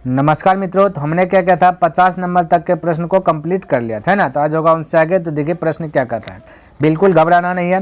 नमस्कार मित्रों, तो हमने क्या किया था 50 नंबर तक के प्रश्न को कंप्लीट कर लिया था, है ना। तो आज होगा उनसे आगे। तो देखिए प्रश्न क्या कहता है, बिल्कुल घबराना नहीं है।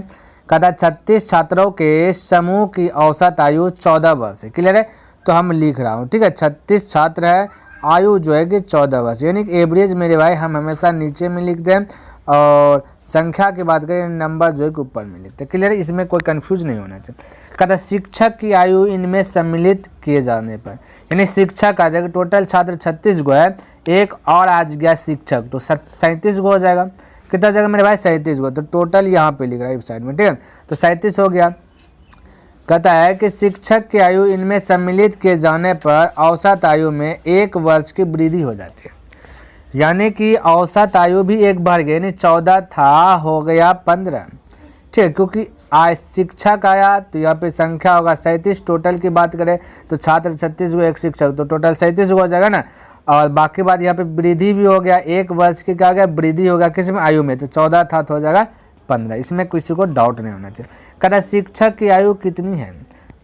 कहता 36 छात्रों के समूह की औसत आयु 14 वर्ष है। क्लियर है। तो हम लिख रहा हूँ, ठीक है। 36 छात्र है, आयु जो है कि 14 वर्ष, यानी कि एवरेज मेरे भाई हम हमेशा नीचे में लिखते हैं और संख्या की बात करें नंबर जो है कि ऊपर में लिखते हैं। क्लियर है, इसमें कोई कंफ्यूज नहीं होना चाहिए। कहता शिक्षक की आयु इनमें सम्मिलित किए जाने पर, यानी शिक्षक आ जाएगा। टोटल छात्र 36 गो है, एक और आज गया शिक्षक, तो 37 गो हो जाएगा। कितना जाएगा मेरे भाई? 37 गो। तो टोटल यहाँ पे लिख रहा है इस साइड में, ठीक है। तो 37 हो गया। कहता है कि शिक्षक की आयु इनमें सम्मिलित किए जाने पर औसत आयु में 1 वर्ष की वृद्धि हो जाती है, यानी कि औसत आयु भी एक बढ़ गई, यानी 14 था हो गया 15, ठीक। क्योंकि आज शिक्षक आया तो यहाँ पे संख्या होगा 37। टोटल की बात करें तो छात्र 36 गो, एक शिक्षक, तो टोटल 37 गो हो जाएगा ना। और बाकी बात यहाँ पे वृद्धि भी हो गया, 1 वर्ष की क्या गया वृद्धि होगा किस में? आयु में। तो 14 था तो हो जाएगा 15, इसमें किसी को डाउट नहीं होना चाहिए। कहता शिक्षक की आयु कितनी है,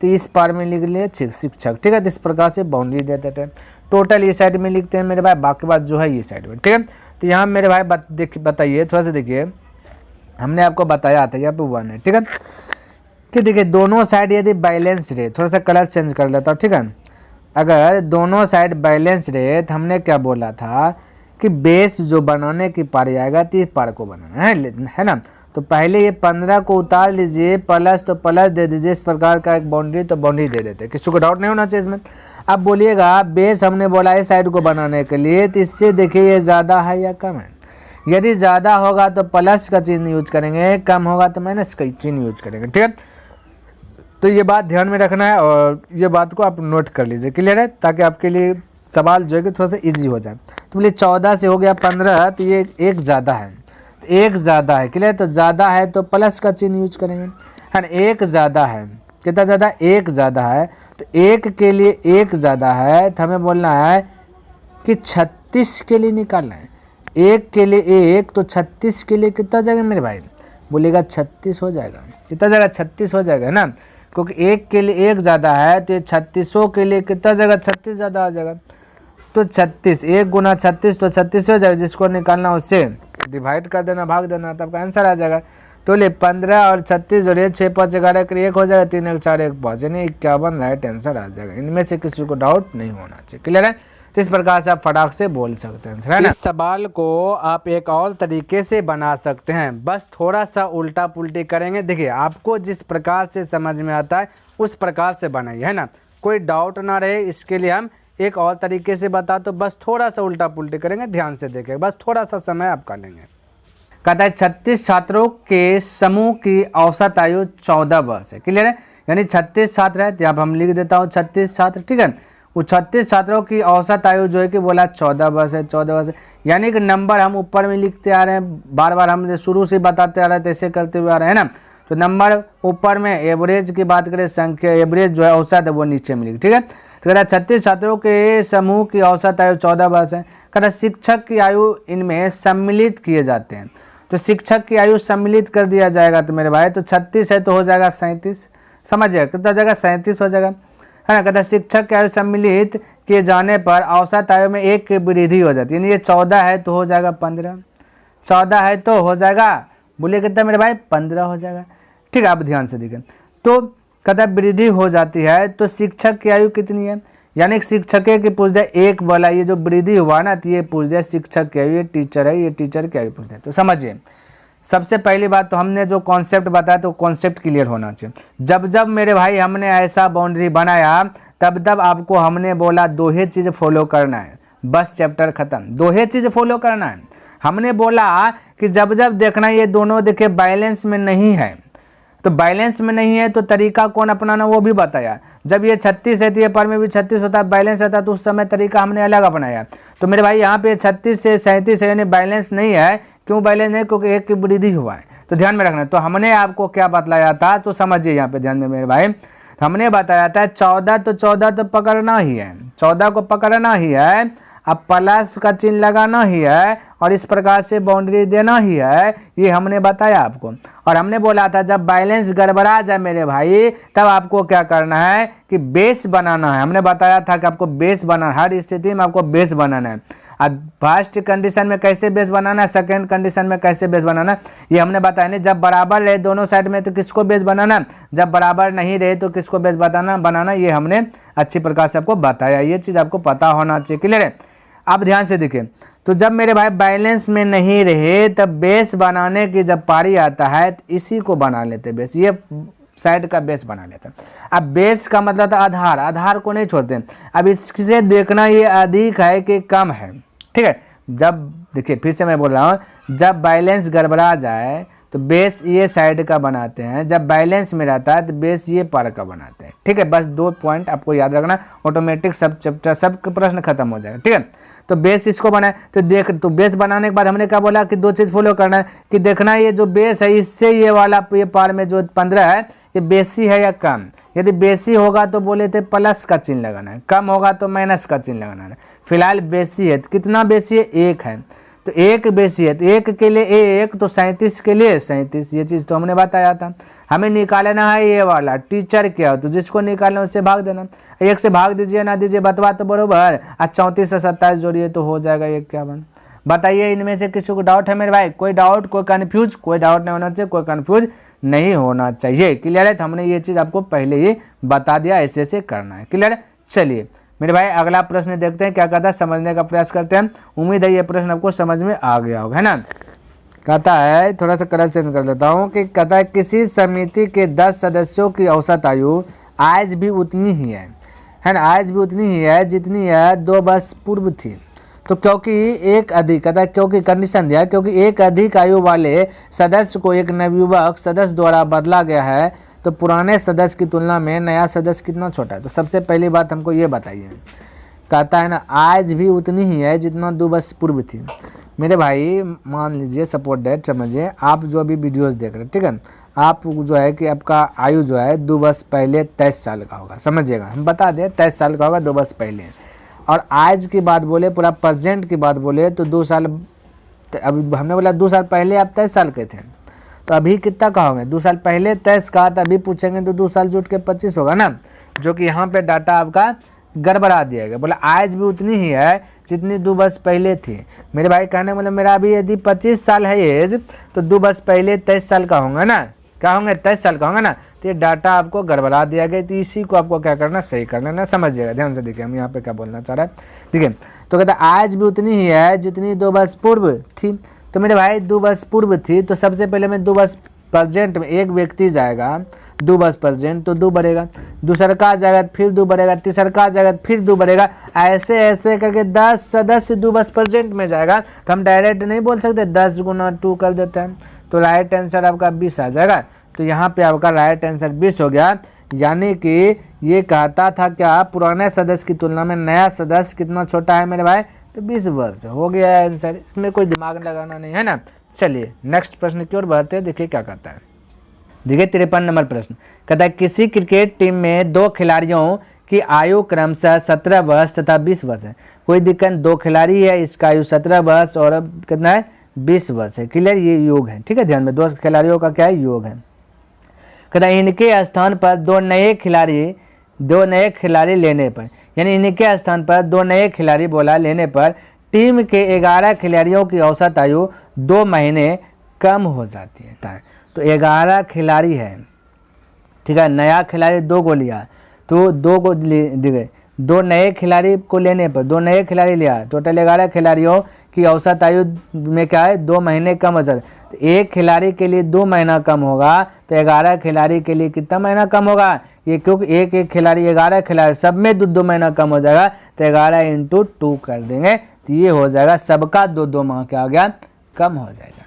तो इस पार में लिख लिए शिक्षक, ठीक है। तो इस प्रकार से बाउंड्री देते थे। टोटल ये साइड में लिखते हैं मेरे भाई, बाकी बात जो है ये साइड में, ठीक है। तो यहाँ मेरे भाई बताइए, थोड़ा सा देखिए, हमने आपको बताया था यहाँ पे 1 है, ठीक है। कि देखिए दोनों साइड यदि बैलेंस रहे, थोड़ा सा कलर चेंज कर लेता हूँ, ठीक है। अगर दोनों साइड बैलेंस रहे तो हमने क्या बोला था कि बेस जो बनाने की पारी आएगा 30 पार को बनाना है ना। तो पहले ये 15 को उतार लीजिए, प्लस तो प्लस दे दीजिए, इस प्रकार का एक बाउंड्री तो बाउंड्री दे देते, किसी को डाउट नहीं होना चाहिए इसमें। अब बोलिएगा बेस हमने बोला इस साइड को बनाने के लिए, तो इससे देखिए ये ज़्यादा है या कम है। यदि ज़्यादा होगा तो प्लस का चिन्ह यूज करेंगे, कम होगा तो माइनस का चिन्ह यूज करेंगे, ठीक है। तो ये बात ध्यान में रखना है और ये बात को आप नोट कर लीजिए। क्लियर है, ताकि आपके लिए सवाल जो है कि थोड़ा सा इजी हो जाए। तो बोलिए 14 से हो गया 15, तो ये एक ज़्यादा है, तो एक ज़्यादा है। क्लियर, तो ज़्यादा है तो प्लस का चिन्ह यूज करेंगे, है ना। एक ज़्यादा है, कितना ज़्यादा? एक ज़्यादा है। तो एक के लिए एक ज़्यादा है, तो हमें बोलना है कि 36 के लिए निकालना है। एक के लिए एक, तो 36 के लिए कितना जाएगा मेरे भाई? बोलेगा 36 हो जाएगा। कितना जाएगा? 36 हो जाएगा ना, क्योंकि एक के लिए एक ज़्यादा है, तो ये 36 के लिए कितना जाएगा? 36 ज़्यादा आ जाएगा। तो 36, 1 गुना 36 तो 36 हो जाएगा। जिसको निकालना उससे डिवाइड कर देना, भाग देना, तब का आंसर आ जाएगा। तो ले 15 और 36 जोड़िए, 6 5 11 के 1 हो जाएगा, 3 1 4 1 5, यानी 51 राइट आंसर आ जाएगा। इनमें से किसी को डाउट नहीं होना चाहिए। क्लियर है। तो इस प्रकार से आप फटाक से बोल सकते हैं, है ना। इस सवाल को आप एक और तरीके से बना सकते हैं, बस थोड़ा सा उल्टा पुल्टी करेंगे। देखिए आपको जिस प्रकार से समझ में आता है उस प्रकार से बनाइए, है ना। कोई डाउट ना रहे, इसके लिए हम एक और तरीके से बता, तो बस थोड़ा सा उल्टा पुल्टी करेंगे, ध्यान से देखें, बस थोड़ा सा समय आप कर लेंगे। कहता है 36 छात्रों के समूह की औसत आयु 14 वर्ष है। क्लियर है, यानी 36 छात्र है, तो यहाँ पर हम लिख देता हूँ 36 छात्र, ठीक है। वो 36 छात्रों की औसत आयु जो है कि बोला 14 वर्ष है, 14 वर्ष है। यानी कि नंबर हम ऊपर में लिखते आ रहे हैं, बार बार हम शुरू से बताते आ रहे हैं, तो ऐसे करते हुए आ रहे हैं ना। तो नंबर ऊपर में, एवरेज की बात करें, संख्या एवरेज जो है औसत है वो नीचे में लिख, ठीक है। तो कहता 36 छात्रों के समूह की औसत आयु 14 वर्ष है। कहता शिक्षक की आयु इनमें सम्मिलित किए जाते हैं, तो शिक्षक की आयु सम्मिलित कर दिया जाएगा। तो मेरे भाई तो 36 है तो हो जाएगा 37, समझिए कितना जाएगा? 37 हो जाएगा, है ना। कहता शिक्षक की आयु सम्मिलित किए जाने पर औसत आयु में 1 की वृद्धि हो जाती है, यानी ये 14 है तो हो जाएगा 15, 14 है तो हो जाएगा, बोलिए कितना मेरे भाई? 15 हो जाएगा, ठीक है। आप ध्यान से देखें, तो कहता वृद्धि हो जाती है, तो शिक्षक की आयु कितनी है, यानी शिक्षक की पूछ दे एक बोला, ये जो वृद्धि हुआ ना, तो ये पूछ दे शिक्षक की आयु, ये टीचर है, ये टीचर की आयु पूछ दे। तो समझिए सबसे पहली बात तो हमने जो कॉन्सेप्ट बताया, तो कॉन्सेप्ट क्लियर होना चाहिए। जब जब मेरे भाई हमने ऐसा बाउंड्री बनाया, तब तब आपको हमने बोला 2 ही चीज़ फॉलो करना है, बस चैप्टर खत्म, 2 ही चीज़ फॉलो करना है। हमने बोला कि जब जब देखना ये दोनों देखिए बैलेंस में नहीं है, तो बैलेंस में नहीं है तो तरीका कौन अपनाना वो भी बताया। जब ये 36 है तो ये पर में भी 36 होता है, बैलेंस होता है, तो उस समय तरीका हमने अलग अपनाया। तो मेरे भाई यहाँ पे 36 से 37 है, यानी बैलेंस नहीं है। क्यों बैलेंस नहीं? क्योंकि 1 की वृद्धि हुआ है, तो ध्यान में रखना। तो हमने आपको क्या बतलाया था, तो समझिए यहाँ पे ध्यान में मेरे भाई, हमने बताया था 14 तो 14 तो पकड़ना ही है, 14 को पकड़ना ही है। अब प्लस का चिन्ह लगाना ही है और इस प्रकार से बाउंड्री देना ही है, ये हमने बताया आपको। और हमने बोला था जब बैलेंस गड़बड़ा जाए मेरे भाई तब आपको क्या करना है कि बेस बनाना है। हमने बताया था कि आपको बेस बनाना, हर स्थिति में आपको बेस बनाना है। अब फर्स्ट कंडीशन में कैसे बेस बनाना है, सेकंड कंडीशन में कैसे बेस बनाना है, ये हमने बताया नहीं। जब बराबर रहे दोनों साइड में तो किसको बेस बनाना, जब बराबर नहीं रहे तो किसको बेस बनाना, ये हमने अच्छी प्रकार से आपको बताया। ये चीज़ आपको पता होना चाहिए, क्लियर है। अब ध्यान से देखिए, तो जब मेरे भाई बैलेंस में नहीं रहे तब बेस बनाने की जब पारी आता है तो इसी को बना लेते बेस, ये साइड का बेस बना लेते हैं। अब बेस का मतलब था आधार, आधार को नहीं छोड़ते। अब इससे देखना ये अधिक है कि कम है, ठीक है। जब देखिए फिर से मैं बोल रहा हूँ, जब बैलेंस गड़बड़ा जाए तो बेस ये साइड का बनाते हैं, जब बैलेंस में रहता है तो बेस ये पार का बनाते हैं, ठीक है। बस 2 पॉइंट आपको याद रखना, ऑटोमेटिक सब चैप्टर सब प्रश्न खत्म हो जाएगा, ठीक है। तो बेस इसको बनाए तो बेस बनाने के बाद हमने क्या बोला कि 2 चीज़ फॉलो करना है कि देखना ये जो बेस है इससे ये वाला ये पार में जो 15 है ये बेसी है या कम। यदि बेसी होगा तो बोले थे प्लस का चिन्ह लगाना है, कम होगा तो माइनस का चिन्ह लगाना है। फिलहाल बेसी है, तो कितना बेसी है, 1 है, तो 1 बेसी है, तो 1 के लिए 1 तो 37 के लिए 37, ये चीज़ तो हमने बताया था। हमें निकालना है ये वाला टीचर क्या हो, तो जिसको निकालना उससे भाग देना, 1 से भाग दीजिए ना दीजिए बतवा तो बरोबर। 34 से 27 जोड़िए तो हो जाएगा 51। बताइए इनमें से किसी को डाउट है मेरे भाई, कोई डाउट, कोई कन्फ्यूज, कोई डाउट नहीं होना चाहिए, कोई कन्फ्यूज नहीं होना चाहिए, क्लियर है। तो हमने ये चीज़ आपको पहले ही बता दिया, ऐसे ऐसे करना है, क्लियर है। चलिए मेरे भाई अगला प्रश्न देखते हैं क्या कहता है, समझने का प्रयास करते हैं। उम्मीद है ये प्रश्न आपको समझ में आ गया होगा, है ना। कहता है, थोड़ा सा कलर चेंज कर देता हूँ, कि कहता है किसी समिति के 10 सदस्यों की औसत आयु आज भी उतनी ही है ना, आज भी उतनी ही है जितनी है 2 वर्ष पूर्व थी। तो क्योंकि एक अधिक, कहता है क्योंकि कंडीशन दिया है, क्योंकि एक अधिक आयु वाले सदस्य को एक नवयुवक सदस्य द्वारा बदला गया है तो पुराने सदस्य की तुलना में नया सदस्य कितना छोटा है। तो सबसे पहली बात हमको ये बताइए, कहता है ना आज भी उतनी ही है जितना 2 वर्ष पूर्व थी। मेरे भाई मान लीजिए सपोर्ट डेट समझिए, आप जो अभी वीडियोस देख रहे हैं, ठीक है, आप जो है कि आपका आयु जो है 2 वर्ष पहले 23 साल का होगा, समझिएगा, हम बता दें 23 साल का होगा 2 वर्ष पहले। और आज की बात बोले, पूरा प्रेजेंट की बात बोले तो 2 साल, अभी हमने बोला 2 साल पहले आप 23 साल के थे, तो अभी कितना का होंगे, 2 साल पहले 23 का, तो अभी पूछेंगे तो 2 साल जुट के 25 होगा ना, जो कि यहाँ पे डाटा आपका गड़बड़ा दिया गया। बोला आज भी उतनी ही है जितनी 2 वर्ष पहले थी। मेरे भाई कहने मतलब मेरा अभी यदि 25 साल है एज, तो 2 वर्ष पहले 23 साल का होगा ना, क्या होंगे 23 साल का होगा ना, तो ये डाटा आपको गड़बड़ा दिया गया। तो इसी को आपको क्या करना, सही करना ना, समझिएगा ध्यान से। देखिए हम यहाँ पे क्या बोलना चाह रहे हैं, देखिए तो कहता है आज भी उतनी ही है जितनी 2 वर्ष पूर्व थी। तो मेरे भाई 2 वर्ष पूर्व थी, तो सबसे पहले मैं 2 वर्ष प्रेजेंट में एक व्यक्ति जाएगा 2 वर्ष प्रेजेंट तो 2 बढ़ेगा, दूसरा का जाएगा फिर 2 बढ़ेगा, तीसरा का जाएगा फिर 2 बढ़ेगा, ऐसे ऐसे करके 10 सदस्य 2 वर्ष प्रेजेंट में जाएगा। तो हम डायरेक्ट नहीं बोल सकते 10 गुना 2 कर देते हैं, तो राइट आंसर आपका 20 आ जाएगा। तो यहाँ पे आपका राइट आंसर 20 हो गया। यानी कि ये कहता था क्या, पुराने सदस्य की तुलना में नया सदस्य कितना छोटा है मेरे भाई, तो 20 वर्ष हो गया आंसर, इसमें कोई दिमाग लगाना नहीं है ना। चलिए नेक्स्ट प्रश्न की ओर बढ़ते हैं, देखिए क्या कहता है। देखिए 53 नंबर प्रश्न कहता है किसी क्रिकेट टीम में 2 खिलाड़ियों की आयु क्रमशः 17 वर्ष तथा 20 वर्ष है। कोई दिक्कत, 2 खिलाड़ी है, इसका आयु 17 वर्ष और अब कितना है 20 वर्ष है, क्लियर, ये योग है, ठीक है। ध्यान में 2 खिलाड़ियों का क्या है, योग है। कहता है इनके स्थान पर 2 नए खिलाड़ी लेने पर, यानी इनके स्थान पर 2 नए खिलाड़ी बोला लेने पर टीम के 11 खिलाड़ियों की औसत आयु 2 महीने कम हो जाती है। तो 11 खिलाड़ी है, ठीक है, नया खिलाड़ी 2 को लिया तो 2 को दिए, 2 नए खिलाड़ी को लेने पर 2 नए खिलाड़ी लिया, टोटल 11 खिलाड़ियों की औसत आयु में क्या है 2 महीने कम हो जाता है। तो एक खिलाड़ी के लिए 2 महीना कम होगा, तो 11 खिलाड़ी के लिए कितना महीना कम होगा, ये क्योंकि एक खिलाड़ी 11 खिलाड़ी सब में 2 महीना कम हो जाएगा, तो 11 × 2 कर देंगे, तो ये हो जाएगा सबका 2 माह क्या आ गया, कम हो जाएगा,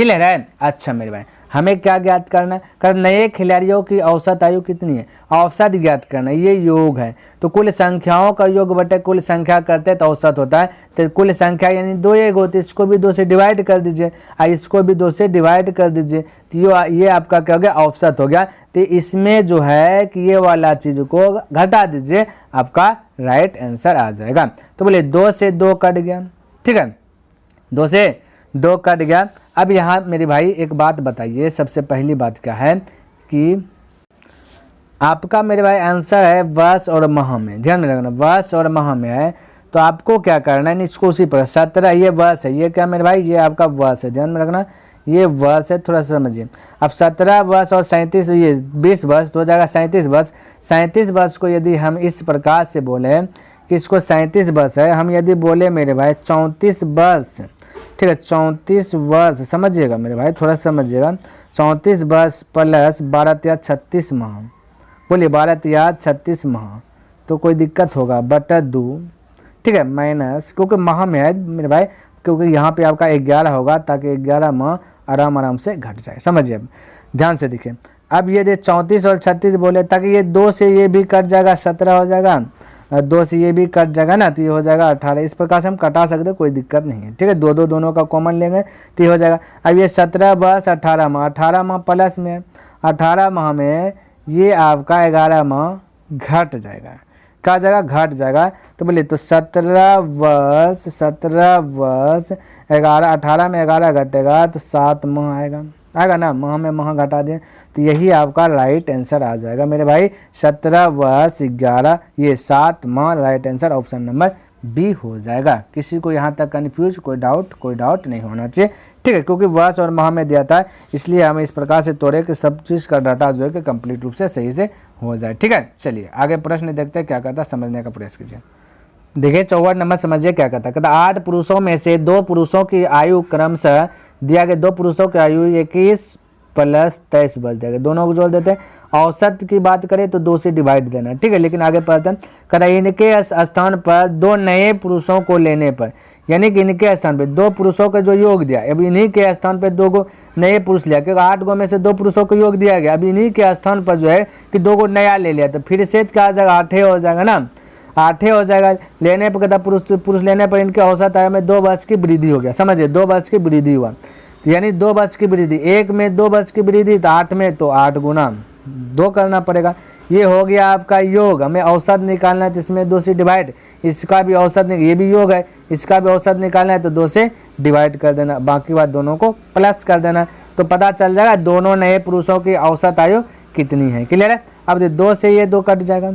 क्लियर है। अच्छा मेरे भाई, हमें क्या ज्ञात करना है, कर नए खिलाड़ियों की औसत आयु कितनी है, औसत ज्ञात करना है। ये योग है तो कुल संख्याओं का योग बटे कुल संख्या करते हैं तो औसत होता है। तो कुल संख्या यानी 2 एक होती है, इसको भी 2 से डिवाइड कर दीजिए और इसको भी 2 से डिवाइड कर दीजिए, तो ये आपका क्या हो गया, औसत हो गया। तो इसमें जो है कि ये वाला चीज़ को घटा दीजिए, आपका राइट आंसर आ जाएगा। तो बोले 2 से 2 कट गया, ठीक है, 2 से 2 कट गया। अब यहाँ मेरे भाई एक बात बताइए, सबसे पहली बात क्या है कि आपका मेरे भाई आंसर है वर्ष और माह में, ध्यान में रखना, वर्ष और माह में है। तो आपको क्या करना है, इसको उसी पर 17 ये वर्ष है, ये क्या मेरे भाई, ये आपका वर्ष है, ध्यान में रखना, ये वर्ष है, थोड़ा सा समझिए। अब 17 वर्ष और 37 ये 20 वर्ष तो हो जाएगा 37 वर्ष। 37 वर्ष को यदि हम इस प्रकार से बोले कि इसको 37 वर्ष है, हम यदि बोले मेरे भाई 34 वर्ष, ठीक है, 34 वर्ष, समझिएगा मेरे भाई, थोड़ा समझिएगा, 34 वर्ष प्लस 12 या 36 माह, बोलिए 12 या 36 माह, तो कोई दिक्कत होगा, बटा 2, ठीक है, माइनस, क्योंकि माह में है मेरे भाई, क्योंकि यहाँ पे आपका 11 होगा, ताकि 11 माह आराम से घट जाए, समझिए। अब ध्यान से देखिए, अब ये 34 और 36 बोले, ताकि ये 2 से ये भी कट जाएगा, 17 हो जाएगा, 2 से ये भी कट जाएगा ना, तो ये हो जाएगा 18। इस प्रकार से हम कटा सकते हैं, कोई दिक्कत नहीं है, ठीक है, दोनों का कॉमन लेंगे तो ये हो जाएगा। अब ये 17 वर्ष 18 माह, 18 माह प्लस में 18 माह में ये आपका 11 माह घट जाएगा, क्या जाएगा, घट जाएगा। तो बोलिए तो 17 वर्ष 11, 18 में 11 घटेगा तो 7 माह आएगा ना, माह में माह घटा दें तो यही आपका राइट आंसर आ जाएगा मेरे भाई, 17 वर्ष 11 ये 7 माह, right answer option number B हो जाएगा। किसी को यहाँ तक कन्फ्यूज, कोई डाउट नहीं होना चाहिए, ठीक है, क्योंकि वर्ष और माह में दिया था, इसलिए हमें इस प्रकार से तोड़े कि सब चीज़ का डाटा जो है कि कंप्लीट रूप से सही से हो जाए, ठीक है। चलिए आगे प्रश्न देखते हैं क्या कहता है, समझने का प्रयास कीजिए। देखिए 54 नंबर समझिए क्या कहता है, कहता 8 पुरुषों में से 2 पुरुषों की आयु क्रमशः दिया गया, 2 पुरुषों की आयु 21 प्लस 23 वर्ष दिया गया, दोनों को जोड़ देते हैं। औसत की बात करें तो 2 से डिवाइड देना, ठीक है, लेकिन आगे पढ़ते हैं, कहता इनके स्थान पर 2 नए पुरुषों को लेने पर, यानी कि इनके स्थान पे 2 पुरुषों का जो योग दिया, अब इन्हीं के स्थान पे 2 को नए पुरुष लिया, क्योंकि 8 गो में से 2 पुरुषों को योग दिया गया, अब इन्हीं के स्थान पर जो है कि 2 को नया ले लिया, तो फिर से क्या आ जाएगा, 8 हो जाएगा ना, 8 हो जाएगा। लेने पर कहता पुरुष लेने पर इनके औसत आयु में 2 वर्ष की वृद्धि हो गया, समझिए 2 वर्ष की वृद्धि हुआ, तो यानी 2 वर्ष की वृद्धि, 1 में 2 वर्ष की वृद्धि तो 8 में तो 8 गुना 2 करना पड़ेगा। ये हो गया आपका योग, हमें औसत निकालना है तो इसमें 2 से डिवाइड, इसका भी औसत, ये भी योग है, इसका भी औसत निकालना है तो 2 से डिवाइड कर देना, बाकी बात दोनों को प्लस कर देना, तो पता चल जाएगा दोनों नए पुरुषों की औसत आयु कितनी है, क्लियर है। अब 2 से ये 2 कट जाएगा,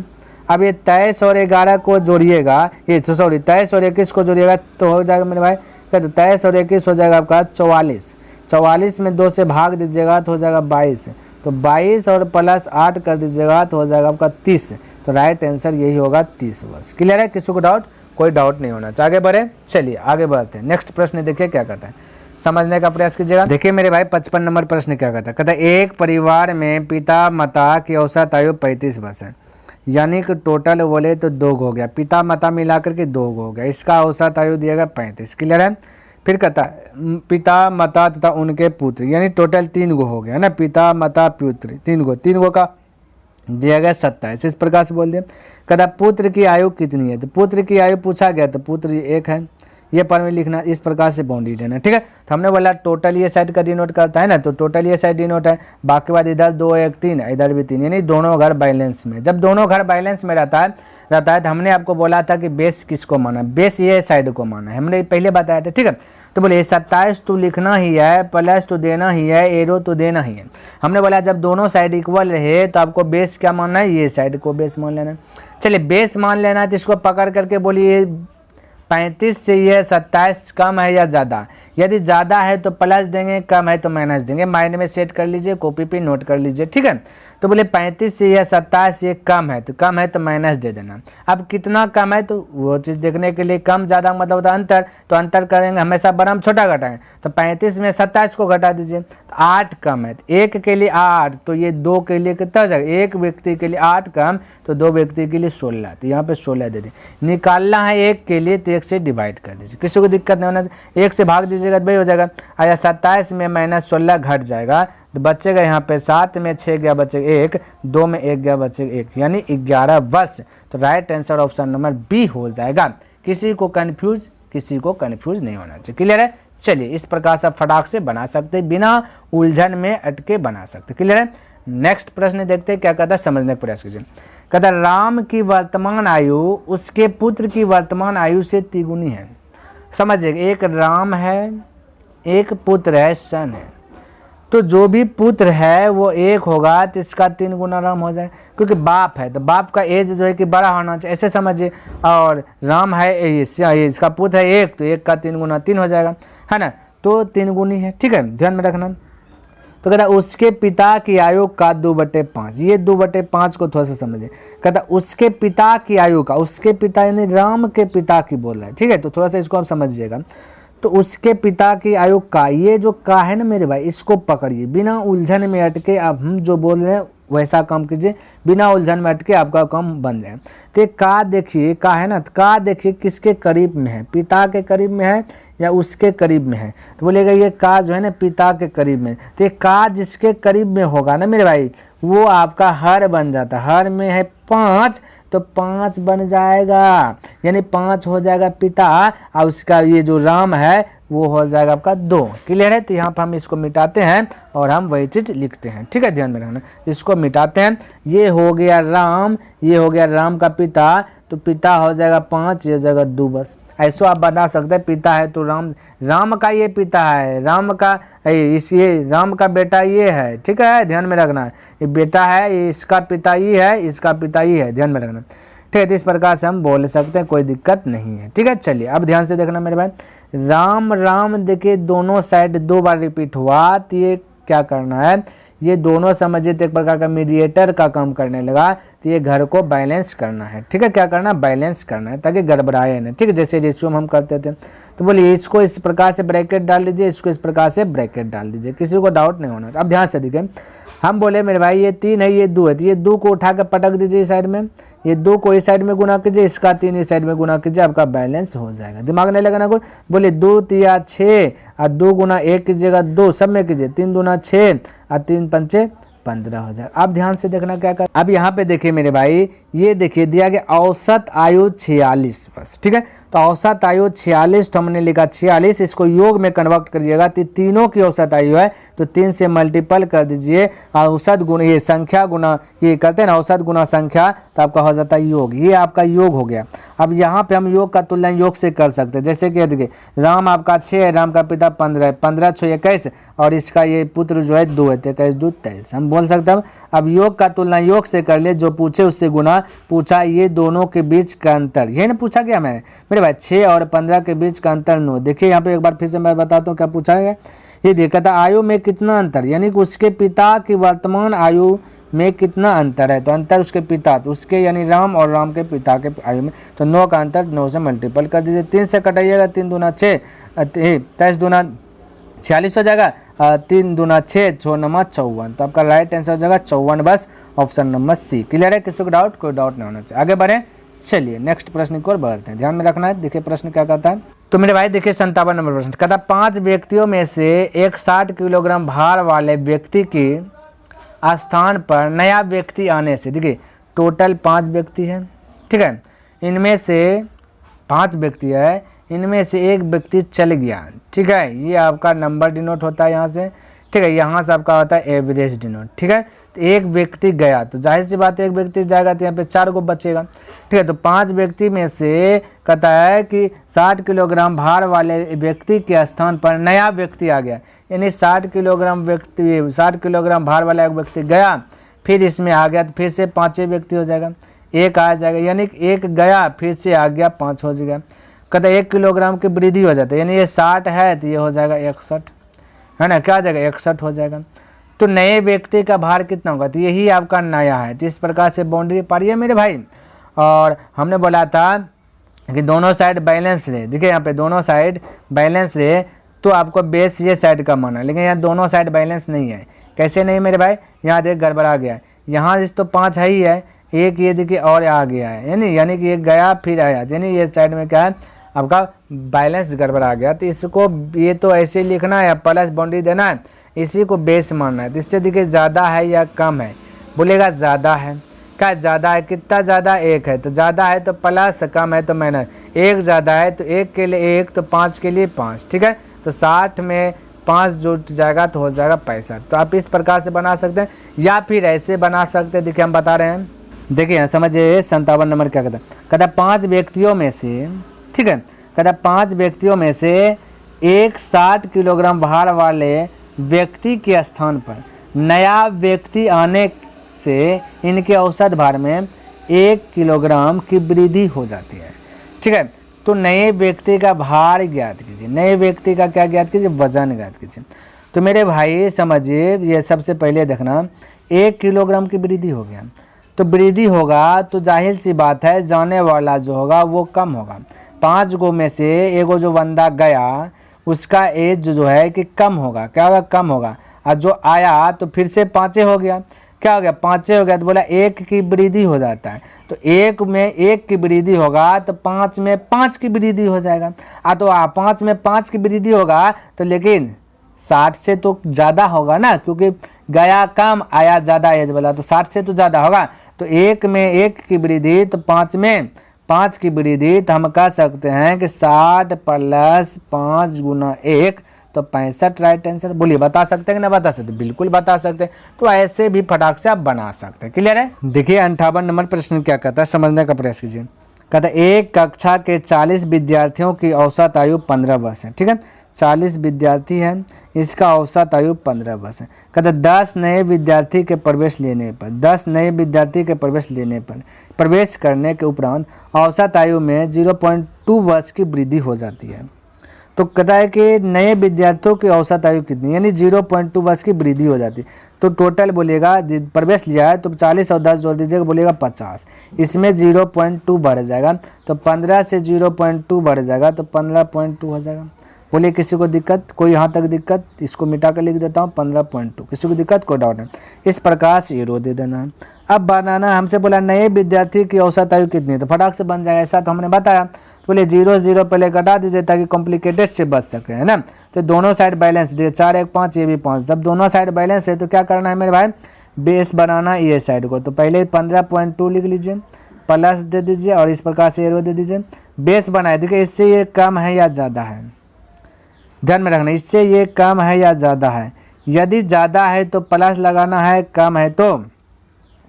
अब ये 23 और 11 को जोड़िएगा, ये सॉरी 23 और 21 को जोड़िएगा तो हो जाएगा मेरे भाई, क्या तो 23 और 21 हो जाएगा आपका 44, 44 में 2 से भाग दीजिएगा तो हो जाएगा 22, तो 22 और प्लस 8 कर दीजिएगा तो हो जाएगा आपका 30, तो राइट आंसर यही होगा 30 वर्ष, क्लियर है। किसी को डाउट, कोई डाउट नहीं होना चाहिए, आगे बढ़े, चलिए आगे बढ़ते हैं। नेक्स्ट प्रश्न देखिए क्या कहता है, समझने का प्रयास कीजिएगा। देखिए मेरे भाई 55 नंबर प्रश्न क्या कहता है, कहता है एक परिवार में पिता माता की औसत आयु 35 वर्ष है, यानी कि टोटल बोले तो 2 हो गया, पिता माता मिला करके 2 हो गया, इसका औसत आयु दिएगा 35, क्लियर है। फिर कहता है पिता माता तथा उनके पुत्र, यानी टोटल 3 गो हो गया ना, पिता माता पुत्र 3 गो का दिया गया 27, इस प्रकार से बोल दिया। कहता पुत्र की आयु कितनी है, तो पुत्र की आयु पूछा गया तो पुत्र 1 है, ये पर में लिखना, इस प्रकार से बाउंड्री देना, ठीक है। तो हमने बोला टोटल ये साइड का डिनोट करता है ना, तो टोटल ये साइड डिनोट है, बाकी बाद इधर 2 1 3 इधर भी 3, यानी दोनों घर बैलेंस में। जब दोनों घर बैलेंस में रहता है तो हमने आपको बोला था कि बेस किसको माना, बेस ये साइड को माना है, हमने पहले बताया था, ठीक है। तो बोले 27 तो लिखना ही है, प्लस तो देना ही है, एरो तो देना ही है। हमने बोला जब दोनों साइड इक्वल रहे तो आपको बेस क्या मानना है, ये साइड को बेस मान लेना है। चलिए बेस मान लेना है तो इसको पकड़ करके बोलिए 35 से ये 27 कम है या ज़्यादा, यदि ज़्यादा है तो प्लस देंगे, कम है तो माइनस देंगे, माइंड में सेट कर लीजिए, कॉपी पे नोट कर लीजिए, ठीक है। तो बोले 35 से या 27 ये कम है तो माइनस दे देना। अब कितना कम है तो वो चीज़ देखने के लिए कम ज़्यादा मतलब होता है अंतर, तो अंतर करेंगे हमेशा बड़ा हम छोटा घटाएं, तो 35 में 27 को घटा दीजिए तो 8 कम है, तो 1 के लिए 8, तो ये 2 के लिए कितना हो जाएगा, 1 व्यक्ति के लिए 8 कम तो 2 व्यक्ति के लिए 16, तो यहाँ पे 16 दे दें। निकालना है 1 के लिए तो 1 से डिवाइड कर दीजिए, किसी को दिक्कत नहीं होना, 1 से भाग दीजिएगा तो भाई हो जाएगा। आया 27 में -16 घट जाएगा तो बचेगा यहाँ पे 7 में 6 गया बचेगा 1, 2 में 1 गया बचेगा 1, यानी 11 वर्ष। तो right answer option number B हो जाएगा। किसी को कंफ्यूज नहीं होना चाहिए। क्लियर है? चलिए इस प्रकार से फटाक से बना सकते, बिना उलझन में अटके बना सकते। क्लियर है? नेक्स्ट प्रश्न देखते हैं क्या कहता है, समझने का प्रयास कीजिए। कहता है राम की वर्तमान आयु उसके पुत्र की वर्तमान आयु से तिगुनी है। समझिए, एक राम है, एक पुत्र है, सन है, तो जो भी पुत्र है वो 1 होगा तो इसका 3 गुना राम हो जाए, क्योंकि बाप है तो बाप का एज जो है कि बड़ा होना चाहिए, ऐसे समझिए। और राम है इसका पुत्र है 1 तो 1 का 3 गुना 3 हो जाएगा, है ना, तो 3 गुनी है। ठीक है, ध्यान में रखना। तो कहता उसके पिता की आयु का 2/5, ये 2/5 को थोड़ा सा समझिए। कहता उसके पिता की आयु का, उसके पिता यानी राम के पिता की बोल रहा है। ठीक है, तो थोड़ा सा इसको आप समझिएगा। तो उसके पिता की आयु का, ये जो का है ना मेरे भाई, इसको पकड़िए, बिना उलझन में अटके अब हम जो बोल रहे हैं वैसा काम कीजिए, बिना उलझन में अटके आपका काम बन जाए। तो का देखिए, का है ना, का देखिए किसके करीब में है, पिता के करीब में है या उसके करीब में है, तो बोलेगा ये का जो है ना पिता के करीब में। तो ये का जिसके करीब में होगा ना मेरे भाई, वो आपका हर बन जाता, हर में है 5 तो 5 बन जाएगा, यानी 5 हो जाएगा पिता, और उसका ये जो राम है वो हो जाएगा आपका 2। क्लियर है? तो यहाँ पर हम इसको मिटाते हैं और हम वही चीज़ लिखते हैं। ठीक है, ध्यान में रखना, इसको मिटाते हैं, ये हो गया राम, ये हो गया राम का पिता, तो पिता हो जाएगा 5, ये हो जाएगा 2 बस। ऐसा आप बता सकते हैं, पिता है तो राम का ये पिता है, राम का ये राम का बेटा ये है। ठीक है, ध्यान में रखना, ये बेटा है, ये इसका पिता ये है, इसका पिता ये है, ध्यान में रखना। ठीक है, तो इस प्रकार से हम बोल सकते हैं, कोई दिक्कत नहीं है। ठीक है, चलिए अब ध्यान से देखना मेरे भाई, राम राम देखिए दोनों साइड 2 बार रिपीट हुआ, तो ये क्या करना है, ये दोनों समझिए तो एक प्रकार का मीडिएटर का काम करने लगा, तो ये घर को बैलेंस करना है। ठीक है, क्या करना है, बैलेंस करना है ताकि गड़बड़ाए ना। ठीक है, जैसे रेशियो हम करते थे, तो बोलिए इसको इस प्रकार से ब्रैकेट डाल दीजिए, इसको इस प्रकार से ब्रैकेट डाल दीजिए, किसी को डाउट नहीं होना। अब ध्यान से देखिए, हम बोले मेरे भाई ये 3 है, ये 2 है, तो ये 2 को उठा कर पटक दीजिए इस साइड में, ये 2 को इस साइड में गुना कीजिए, इसका 3 इस साइड में गुना कीजिए, आपका बैलेंस हो जाएगा। दिमाग नहीं लगाना कोई, बोले 2 तिया 6 और 2 गुना 1 कीजिएगा 2, सब में कीजिए, 3 दूना 6 और 3 पंचे 15 हो जाएगा। अब ध्यान से देखना क्या कर, अब यहाँ पे देखिए मेरे भाई, ये देखिए दिया गया औसत आयु 46 बस। ठीक है, तो औसत आयु 46, तो हमने लिखा 46, इसको योग में कन्वर्ट करिएगा, तो तीनों की औसत आयु है तो 3 से मल्टीपल कर दीजिए, औसत गुना ये संख्या गुना ये करते हैं ना, औसत गुना संख्या, तो आपका हो जाता है योग, ये आपका योग हो गया। अब यहाँ पे हम योग का तुलना योग से कर सकते हैं, जैसे कि देखिए राम आपका 6 है, राम का पिता 15 है, 15 6 21 और इसका ये पुत्र जो है 2 है, 21 2 23 हम बोल सकते हैं। अब योग का तुलना योग से कर ले, जो पूछे उससे गुना, पूछा ये दोनों के बीच का अंतर, ये ना पूछा गया मैं मेरे भाई 6 और 15 के बीच का अंतर 9। देखिए यहाँ पे एक बार फिर से मैं बताता हूँ क्या पूछा गया, ये देखा था आयु में कितना अंतर, यानी कि उसके पिता की वर्तमान आयु में कितना अंतर है, तो अंतर उसके पिता, तो उसके यानी राम और राम के पिता के आयु में, तो 9 का अंतर 9 से मल्टीपल कर दीजिए, 3 से कटाइएगा, 3 दूना 6 23 दूना 46 हो जाएगा, 3 दूना 6 6 नमा 54, तो आपका राइट आंसर हो जाएगा 54 बस, ऑप्शन नंबर सी। क्लियर है? किसी को डाउट? कोई डाउट नहीं होना चाहिए। आगे बढ़े, चलिए नेक्स्ट प्रश्न की ओर बढ़ते हैं, ध्यान में रखना है। देखिए प्रश्न क्या कहता है, तो मेरे भाई देखिए 57 नंबर प्रश्न कहता 5 व्यक्तियों में से एक 60 किलोग्राम भार वाले व्यक्ति के स्थान पर नया व्यक्ति आने से, देखिए टोटल 5 व्यक्ति हैं। ठीक है, इनमें से 5 व्यक्ति है, इनमें से एक व्यक्ति चल गया। ठीक है, ये आपका नंबर डिनोट होता है यहाँ से। ठीक है, यहाँ से आपका होता है एवरेज डिनोट। ठीक है, तो एक व्यक्ति गया तो जाहिर सी बात है एक व्यक्ति जाएगा तो यहाँ पे 4 को बचेगा। ठीक है, तो 5 व्यक्ति में से कहता है कि 60 किलोग्राम भार वाले व्यक्ति के स्थान पर नया व्यक्ति आ गया, यानी 60 किलोग्राम भार वाला एक व्यक्ति गया, फिर इसमें आ गया तो फिर से 5 व्यक्ति हो जाएगा, एक आ जाएगा, यानी एक गया फिर से आ गया 5 हो जाएगा। कहता है 1 किलोग्राम की वृद्धि हो जाता है, यानी ये 60 है तो ये हो जाएगा 61, है ना, क्या आ जाएगा 61 हो जाएगा। तो नए व्यक्ति का भार कितना होगा, तो यही आपका नया है। तो इस प्रकार से बाउंड्री पारी है मेरे भाई। और हमने बोला था कि दोनों साइड बैलेंस रहे, देखिए यहाँ पे दोनों साइड बैलेंस रहे तो आपको बेस ये साइड का माना, लेकिन यहाँ दोनों साइड बैलेंस नहीं है। कैसे नहीं मेरे भाई, यहाँ देख गड़बड़ा गया है, यहाँ जिस तो 5 है ही है, एक ये देखिए और आ गया है, यानी कि एक गया फिर आया, यानी ये साइड में क्या है आपका बैलेंस गड़बड़ा गया। तो इसको ये तो ऐसे लिखना है, प्लस बाउंड्री देना है, इसी को बेस मानना है। तो इससे देखिए ज़्यादा है या कम है, बोलेगा ज़्यादा है। क्या ज़्यादा है, कितना ज़्यादा, 1 है, तो ज़्यादा है तो प्लस, कम है तो माइनस। 1 ज़्यादा है तो 1 के लिए 1, तो 5 के लिए 5, ठीक है। तो 60 में 5 जुट जाएगा तो हो जाएगा 65। तो आप इस प्रकार से बना सकते हैं या फिर ऐसे बना सकते हैं। देखिए हम बता रहे हैं, देखिए समझिए 57 नंबर क्या कहता है, कहता 5 व्यक्तियों में से, ठीक है, कहता 5 व्यक्तियों में से एक 60 किलोग्राम भार वाले व्यक्ति के स्थान पर नया व्यक्ति आने से इनके औसत भार में 1 किलोग्राम की वृद्धि हो जाती है, ठीक है। तो नए व्यक्ति का भार ज्ञात कीजिए, नए व्यक्ति का क्या ज्ञात कीजिए, वजन ज्ञात कीजिए। तो मेरे भाई समझिए, ये सबसे पहले देखना 1 किलोग्राम की वृद्धि हो गया, तो वृद्धि होगा तो जाहिर सी बात है जाने वाला जो होगा वो कम होगा। 5 गो में से एगो जो बंदा गया उसका एज जो है कि कम होगा, क्या होगा, कम होगा। और जो आया तो फिर से 5 हो गया, क्या हो गया, 5 हो गया, तो बोला 1 की वृद्धि हो जाता है। तो 1 में 1 की वृद्धि होगा तो 5 में 5 की वृद्धि हो जाएगा। तो 5 में 5 की वृद्धि होगा तो लेकिन 60 से तो ज़्यादा होगा ना, क्योंकि गया कम आया ज़्यादा एज वाला, तो 60 से तो ज़्यादा होगा। तो 1 में 1 की वृद्धि तो 5 में 5 की वृद्धि, तो हम कह सकते हैं कि 60 प्लस 5 गुना 1 तो 65 राइट आंसर। बोलिए बता सकते हैं कि ना बता सकते, बिल्कुल बता सकते हैं। तो ऐसे भी फटाक से आप बना सकते हैं। क्लियर है। देखिए 58 नंबर प्रश्न क्या कहता है, समझने का प्रयास कीजिए। कहता है एक कक्षा के 40 विद्यार्थियों की औसत आयु 15 वर्ष है, ठीक है। 40 विद्यार्थी हैं, इसका औसत आयु 15 वर्ष है। कहता है 10 नए विद्यार्थी के प्रवेश लेने पर, 10 नए विद्यार्थी के प्रवेश लेने पर, प्रवेश करने के उपरांत औसत आयु में 0.2 वर्ष की वृद्धि हो जाती है। तो कहता है कि नए विद्यार्थियों की औसत आयु कितनी, यानी 0.2 वर्ष की वृद्धि हो जाती है। तो टोटल बोलेगा, प्रवेश लिया है तो 40 और 10 जोड़ दीजिएगा, बोलेगा 50। इसमें 0.2 बढ़ जाएगा, तो 15 से 0.2 बढ़ जाएगा तो 15.2 हो जाएगा। बोलिए किसी को दिक्कत, कोई यहाँ तक दिक्कत, इसको मिटा कर लिख देता हूँ 15.2। किसी को दिक्कत, कोई डाउट नहीं, इस प्रकार से रो दे देना है। अब बनाना, हमसे बोला नए विद्यार्थी की औसत आयु कितनी है, तो फटाक से बन जाएगा। ऐसा तो हमने बताया, तो बोले 0 0 पहले घटा दीजिए ताकि कॉम्प्लिकेटेड से बच सके, है ना। तो दोनों साइड बैलेंस दिए, 4 1 5, ये भी 5। जब दोनों साइड बैलेंस है तो क्या करना है मेरे भाई, बेस बनाना ये साइड को। तो पहले 15.2 लिख लीजिए, प्लस दे दीजिए और इस प्रकार से एरो दे दीजिए, बेस बनाए। देखिए इससे ये कम है या ज़्यादा है, ध्यान में रखना, इससे ये कम है या ज़्यादा है। यदि ज़्यादा है तो प्लस लगाना है, कम है तो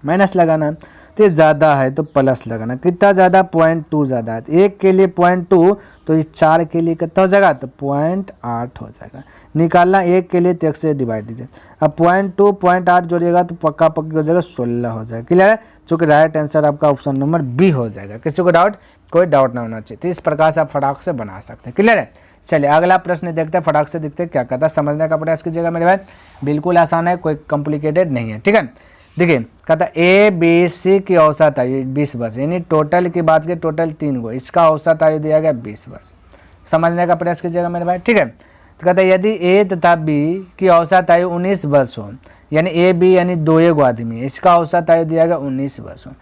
माइनस लगाना है। तो ये ज़्यादा है तो प्लस लगाना। कितना ज़्यादा, 0.2 ज़्यादा है। तो 1 के लिए 0.2, तो इस 4 के लिए कितना हो जाएगा, तो 0.8 हो जाएगा। निकालना 1 के लिए तो 1 से डिवाइड दीजिए। अब 0.2 0.8 जोड़िएगा तो पक्का पक्की हो जाएगा, 16 हो जाएगा। क्लियर है। चूँकि राइट आंसर आपका ऑप्शन नंबर बी हो जाएगा। किसी को डाउट, कोई डाउट ना होना चाहिए। तो इस प्रकार से आप फटाक से बना सकते हैं। क्लियर है। चलिए अगला प्रश्न देखते हैं, फटाक से देखते हैं क्या कहता है, समझने का प्रयास कीजिएगा मेरे भाई। बिल्कुल आसान है, कोई कॉम्प्लिकेटेड नहीं है, ठीक है। देखिए कहता ए बी सी की औसत आयु 20 वर्ष, यानी टोटल की बात करें, टोटल 3 गो, इसका औसत आयु दिया गया 20 वर्ष। समझने का प्रयास कीजिएगा मेरे भाई, ठीक है। तो कहता है यदि ए तथा बी की औसत आयु 19 वर्ष हो, यानी ए बी यानी 2 गो आदमी, इसका औसत आयु दिया गया 19 वर्ष हो,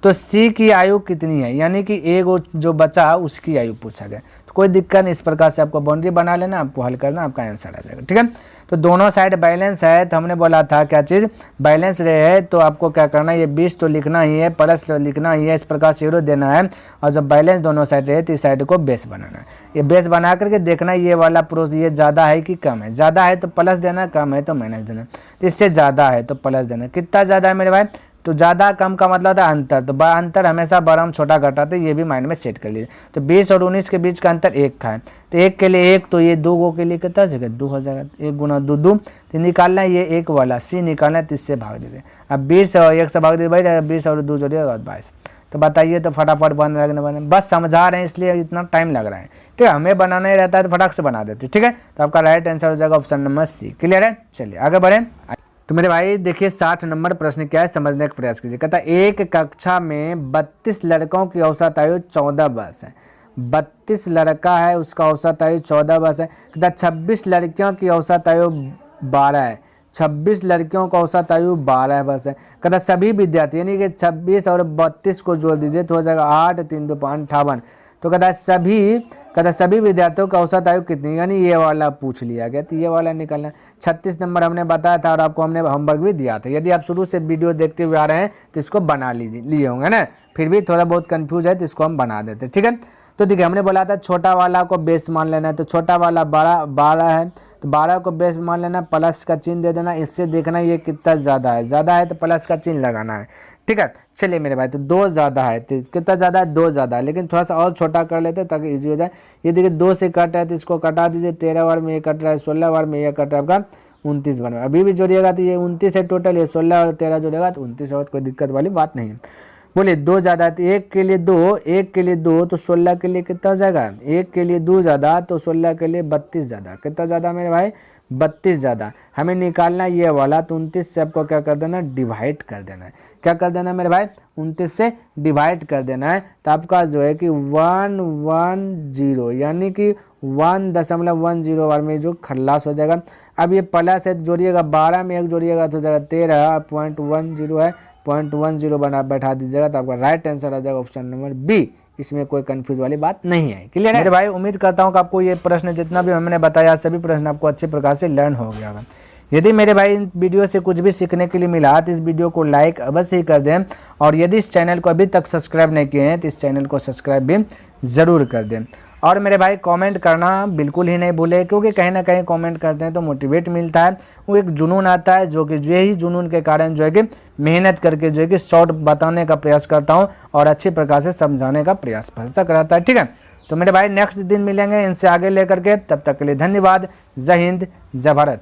तो सी की आयु कितनी है, यानी कि ए गो जो बचा उसकी आयु पूछा गया। तो कोई दिक्कत नहीं, इस प्रकार से आपको बाउंड्री बना लेना, आपको हल करना, आपका आंसर आ जाएगा, ठीक है। तो दोनों साइड बैलेंस है, तो हमने बोला था क्या चीज़ बैलेंस रहे है, तो आपको क्या करना है, ये 20 तो लिखना ही है, प्लस लिखना ही है, इस प्रकार से जीरो देना है। और जब बैलेंस दोनों साइड रहे तो इस साइड को बेस बनाना है। ये बेस बना करके देखना ये वाला प्रोसेस ये ज़्यादा है कि कम है। ज़्यादा है तो प्लस देना, कम है तो माइनस देना। तो इससे ज़्यादा है तो प्लस देना। कितना ज़्यादा है मेरे भाई, तो ज़्यादा कम का मतलब था अंतर, तो अंतर हमेशा बड़ा हम छोटा घटाते, ये भी माइंड में सेट कर लीजिए। तो 20 और 19 के बीच का अंतर 1 का है, तो 1 के लिए 1, तो ये 2 गो के लिए कितना हो जाएगा, 2 हो जाएगा। 1 गुना 2 2, तो निकालना है ये 1 वाला सी निकालना है, तो इससे भाग दीजिए। अब 20 और 1 से भाग दीजिए भाई, 20 और 2 जोड़िएगा 22। तो बताइए तो फटाफट बन रहा है, बने बस समझा रहे हैं इसलिए इतना टाइम लग रहा है, ठीक है। हमें बनाना ही रहता है तो फटाक से बना देते, ठीक है। तो आपका राइट आंसर हो जाएगा ऑप्शन नंबर सी। क्लियर है। चलिए आगे बढ़ें। तो मेरे भाई देखिए 60 नंबर प्रश्न क्या है, समझने का प्रयास कीजिए। कहता है एक कक्षा में 32 लड़कों की औसत आयु 14 वर्ष है। 32 लड़का है, उसका औसत आयु 14 वर्ष है। कहता 26 लड़कियों की औसत आयु 12 है। 26 लड़कियों का औसत आयु 12 वर्ष है। कहता सभी विद्यार्थी, यानी कि 26 और 32 को जोड़ दीजिए तो हो जाएगा 8 3 2 5 58। तो कहता है सभी विद्यार्थियों का औसत आयु कितनी, यानी ये वाला पूछ लिया गया, तो ये वाला निकलना। 36 नंबर हमने बताया था और आपको हमने होमवर्क भी दिया था। यदि आप शुरू से वीडियो देखते हुए आ रहे हैं तो इसको बना लिए होंगे ना, फिर भी थोड़ा बहुत कंफ्यूज है तो इसको हम बना देते, ठीक है। तो देखिए हमने बोला था छोटा वाला को बेस मान लेना है, तो छोटा वाला 12 है, तो 12 को बेस मान लेना, प्लस का चिन्ह दे देना। इससे देखना ये कितना ज़्यादा है तो प्लस का चिन्ह लगाना है, ठीक है। चलिए मेरे भाई, तो 2 ज़्यादा है, तो कितना ज़्यादा है, 2 ज़्यादा है, लेकिन थोड़ा सा और छोटा कर लेते हैं ताकि इजी हो जाए। ये देखिए 2 से कट है तो इसको कटा दीजिए, 13 बार में ये कट रहा है, 16 बार में ये कट रहा है आपका 29 बार में। अभी भी जोड़िएगा तो ये 29 है टोटल, ये 16 और 13 जोड़ेगा तो 29 होगा, कोई दिक्कत वाली बात नहीं है। बोलिए 2 ज़्यादा है तो 1 के लिए 2 तो 16 के लिए कितना हो जाएगा, 1 के लिए 2 ज़्यादा तो 16 के लिए 32 ज़्यादा। कितना ज़्यादा मेरे भाई, 32 ज़्यादा। हमें निकालना ये वाला, तो 29 से आपको क्या कर देना, डिवाइड कर देना है। क्या कर देना मेरे भाई, 29 से डिवाइड कर देना है। तो आपका जो है कि 110, यानी कि 1.10 बार में जो खल्लास हो जाएगा। अब ये प्लस है तो जोड़िएगा, 12 में 1 जोड़िएगा तो हो जाएगा 13.10 है, 0.10 बना बैठा दीजिएगा तो आपका राइट आंसर आ जाएगा ऑप्शन नंबर बी। इसमें कोई कंफ्यूज वाली बात नहीं है, क्लियर है मेरे भाई। उम्मीद करता हूँ कि आपको ये प्रश्न जितना भी हमने बताया सभी प्रश्न आपको अच्छे प्रकार से लर्न हो गया होगा। यदि मेरे भाई इन वीडियो से कुछ भी सीखने के लिए मिला तो इस वीडियो को लाइक अवश्य ही कर दें, और यदि इस चैनल को अभी तक सब्सक्राइब नहीं किए हैं तो इस चैनल को सब्सक्राइब भी ज़रूर कर दें। और मेरे भाई कमेंट करना बिल्कुल ही नहीं भूले, क्योंकि कहीं ना कहीं कमेंट करते हैं तो मोटिवेट मिलता है, वो एक जुनून आता है, जो कि यही जुनून के कारण जो है कि मेहनत करके जो है कि शॉर्ट बताने का प्रयास करता हूँ और अच्छी प्रकार से समझाने का प्रयास फंसा कराता है, ठीक है। तो मेरे भाई नेक्स्ट दिन मिलेंगे इनसे आगे लेकर के, तब तक के लिए धन्यवाद। जय हिंद, जय भारत।